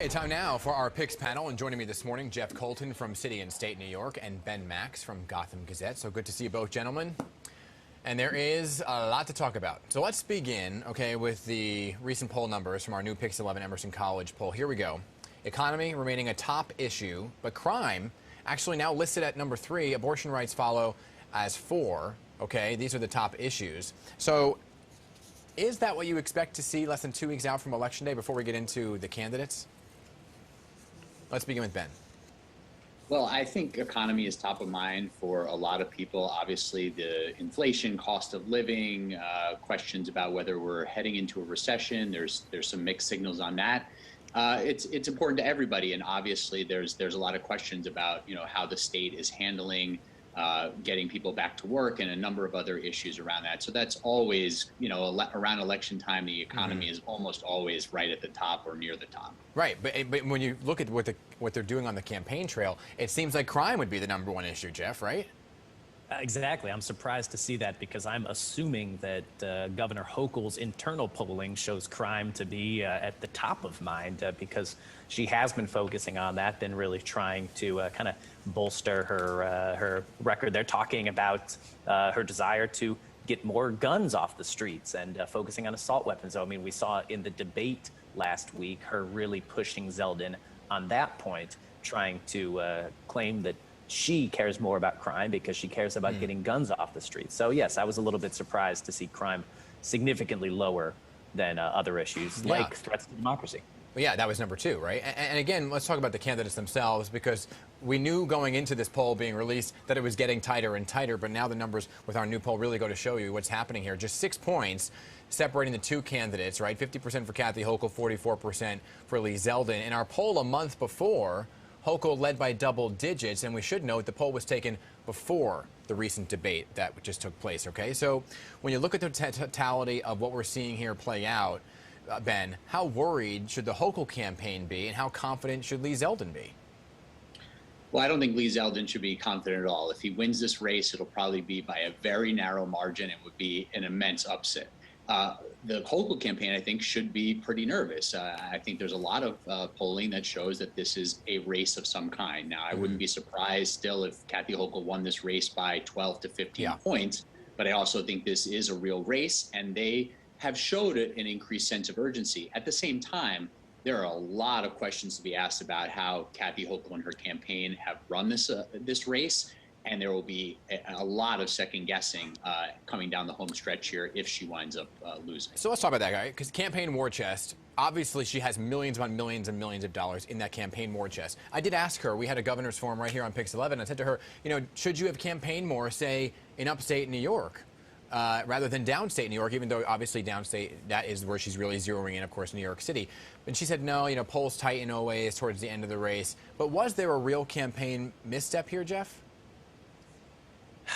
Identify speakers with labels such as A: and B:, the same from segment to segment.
A: Hey, time now for our PIX panel, and joining me this morning, Jeff Colton from City and State New York and Ben Max from Gotham Gazette. So good to see you both, gentlemen. And there is a lot to talk about. So let's begin, okay, with the recent poll numbers from our new PIX 11 Emerson College poll. Here we go. Economy remaining a top issue, but crime actually now listed at number 3. Abortion rights follow as 4. Okay, these are the top issues. So is that what you expect to see less than 2 weeks out from Election Day before we get into the candidates? Let's begin with Ben.
B: Well, I think economy is top of mind for a lot of people. Obviously, the inflation, cost of living, questions about whether we're heading into a recession. There's some mixed signals on that. It's important to everybody, and obviously there's a lot of questions about how the state is handling getting people back to work and a number of other issues around that. So that's always, around election time, the economy is almost always right at the top or near the top.
A: Right, but when you look at what they're doing on the campaign trail, it seems like crime would be the number 1 issue, Jeff, right?
C: Exactly. I'm surprised to see that because I'm assuming that Governor Hochul's internal polling shows crime to be at the top of mind because she has been focusing on that, been really trying to kind of bolster her record. They're talking about her desire to get more guns off the streets and focusing on assault weapons. So, I mean, we saw in the debate last week her really pushing Zeldin on that point, trying to claim that she cares more about crime because she cares about getting guns off the streets. So, yes, I was a little bit surprised to see crime significantly lower than other issues like threats to democracy.
A: Well, yeah, that was number 2, right? And again, let's talk about the candidates themselves because we knew going into this poll being released that it was getting tighter and tighter, but now the numbers with our new poll really go to show you what's happening here. Just 6 points separating the 2 candidates, right? 50% for Kathy Hochul, 44% for Lee Zeldin. In our poll a month before, Hochul led by double digits, and we should note the poll was taken before the recent debate that just took place, okay? So when you look at the totality of what we're seeing here play out, Ben, how worried should the Hochul campaign be, and how confident should Lee Zeldin be?
B: Well, I don't think Lee Zeldin should be confident at all. If he wins this race, it'll probably be by a very narrow margin. It would be an immense upset. The Hochul campaign, I think, should be pretty nervous. I think there's a lot of polling that shows that this is a race of some kind. Now, I wouldn't be surprised still if Kathy Hochul won this race by 12 to 15 points, but I also think this is a real race, and they have showed an increased sense of urgency. At the same time, there are a lot of questions to be asked about how Kathy Hochul and her campaign have run this race. And there will be a lot of second guessing coming down the home stretch here if she winds up losing.
A: So let's talk about that, guy, because campaign war chest, obviously she has millions upon millions and millions of dollars in that campaign war chest. I did ask her, we had a governor's forum right here on PIX 11. I said to her, should you have campaigned more, say, in upstate New York rather than downstate New York, even though obviously downstate, that is where she's really zeroing in, of course, New York City. And she said, no, polls tighten always towards the end of the race. But was there a real campaign misstep here, Jeff?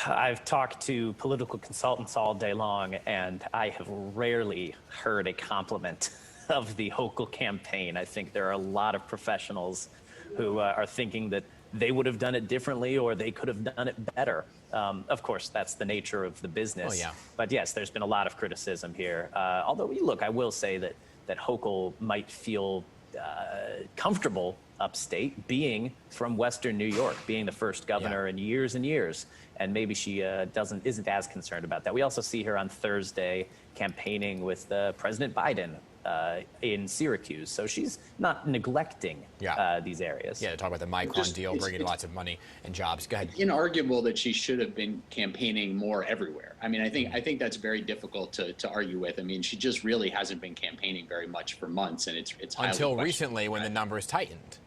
C: I've talked to political consultants all day long, and I have rarely heard a compliment of the Hochul campaign. I think there are a lot of professionals who are thinking that they would have done it differently or they could have done it better. Of course, that's the nature of the business.
A: Oh, yeah.
C: But yes, there's been a lot of criticism here. Although, look, I will say that Hochul might feel comfortable upstate being from Western New York, being the first governor in years and years. And maybe she isn't as concerned about that. We also see her on Thursday campaigning with President Biden in Syracuse. So she's not neglecting these areas.
A: Yeah, to talk about the Micron deal, bringing lots of money and jobs. Go ahead.
B: It's inarguable that she should have been campaigning more everywhere. I mean, I think that's very difficult to argue with. I mean, she just really hasn't been campaigning very much for months, and it's
A: until recently when the numbers tightened.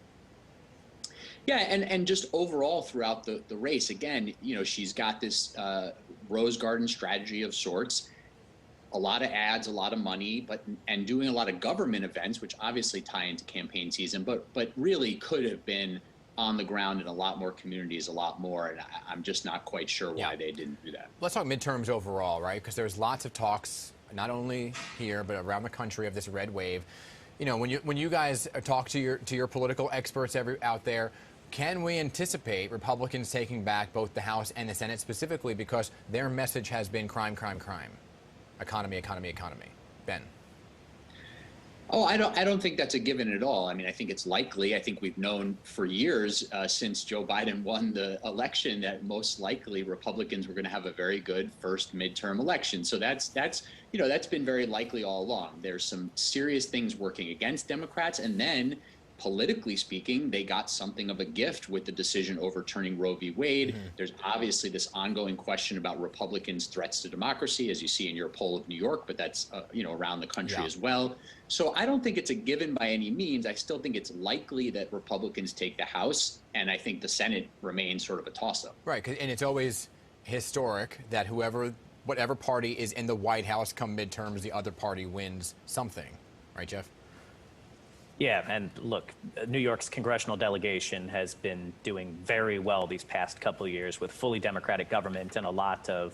B: Yeah, and just overall throughout the race, again, she's got this rose garden strategy of sorts, a lot of ads, a lot of money, and doing a lot of government events, which obviously tie into campaign season, but really could have been on the ground in a lot more communities, a lot more, and I'm just not quite sure why they didn't do that.
A: Let's talk midterms overall, right? Because there's lots of talks, not only here but around the country, of this red wave. When you guys talk to your political experts out there, can we anticipate Republicans taking back both the House and the Senate, specifically because their message has been crime, crime, crime, economy, economy, economy? Ben.
B: Oh, I don't think that's a given at all. I mean, I think it's likely. I think we've known for years since Joe Biden won the election that most likely Republicans were going to have a very good first midterm election. So that's been very likely all along. There's some serious things working against Democrats, and then politically speaking, they got something of a gift with the decision overturning Roe v. Wade. There's obviously this ongoing question about Republicans' threats to democracy, as you see in your poll of New York, but that's around the country as well. So I don't think it's a given by any means. I still think it's likely that Republicans take the House, and I think the Senate remains sort of a toss-up.
A: Right, and it's always historic that whatever party is in the White House come midterms, the other party wins something. Right, Jeff?
C: Yeah, and look, New York's congressional delegation has been doing very well these past couple of years with fully Democratic government and a lot of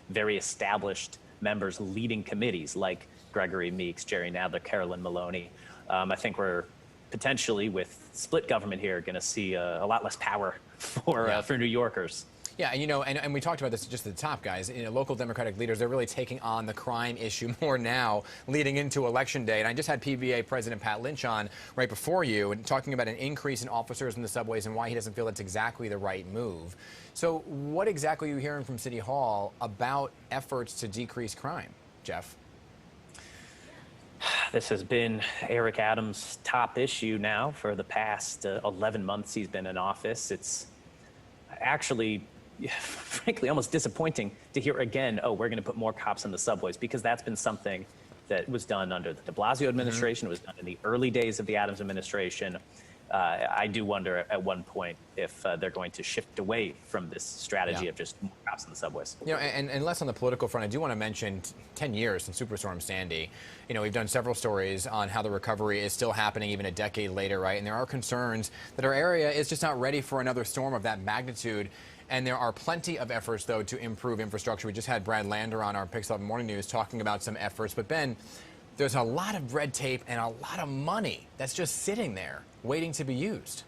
C: very established members leading committees like Gregory Meeks, Jerry Nadler, Carolyn Maloney. I think we're potentially, with split government here, going to see a lot less power for New Yorkers.
A: Yeah, and we talked about this just at the top, guys. Local Democratic leaders, they're really taking on the crime issue more now leading into Election Day. And I just had PBA President Pat Lynch on right before you and talking about an increase in officers in the subways and why he doesn't feel it's exactly the right move. So what exactly are you hearing from City Hall about efforts to decrease crime, Jeff?
C: This has been Eric Adams' top issue now for the past 11 months he's been in office. It's actually, frankly, almost disappointing to hear again, oh, we're going to put more cops in the subways, because that's been something that was done under the de Blasio administration. It was done in the early days of the Adams administration. I do wonder at one point if they're going to shift away from this strategy of just more cops in the subways.
A: And less on the political front, I do want to mention 10 years since Superstorm Sandy. We've done several stories on how the recovery is still happening even a decade later, right? And there are concerns that our area is just not ready for another storm of that magnitude. And there are plenty of efforts, though, to improve infrastructure. We just had Brad Lander on our PIX 11 Morning News talking about some efforts. But, Ben, there's a lot of red tape and a lot of money that's just sitting there waiting to be used.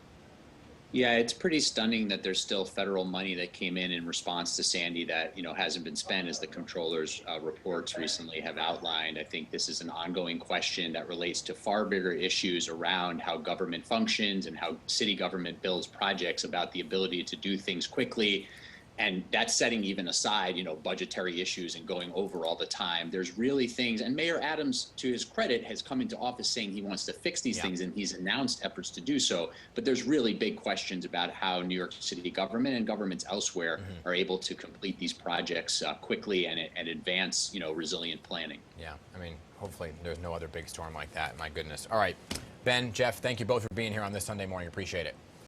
B: Yeah, it's pretty stunning that there's still federal money that came in response to Sandy that, hasn't been spent, as the comptroller's reports recently have outlined. I think this is an ongoing question that relates to far bigger issues around how government functions and how city government builds projects, about the ability to do things quickly. And that's setting even aside, budgetary issues and going over all the time. There's really things, and Mayor Adams, to his credit, has come into office saying he wants to fix these things, and he's announced efforts to do so. But there's really big questions about how New York City government and governments elsewhere are able to complete these projects quickly and advance, resilient planning.
A: Yeah, hopefully there's no other big storm like that. My goodness. All right, Ben, Jeff, thank you both for being here on this Sunday morning. Appreciate it.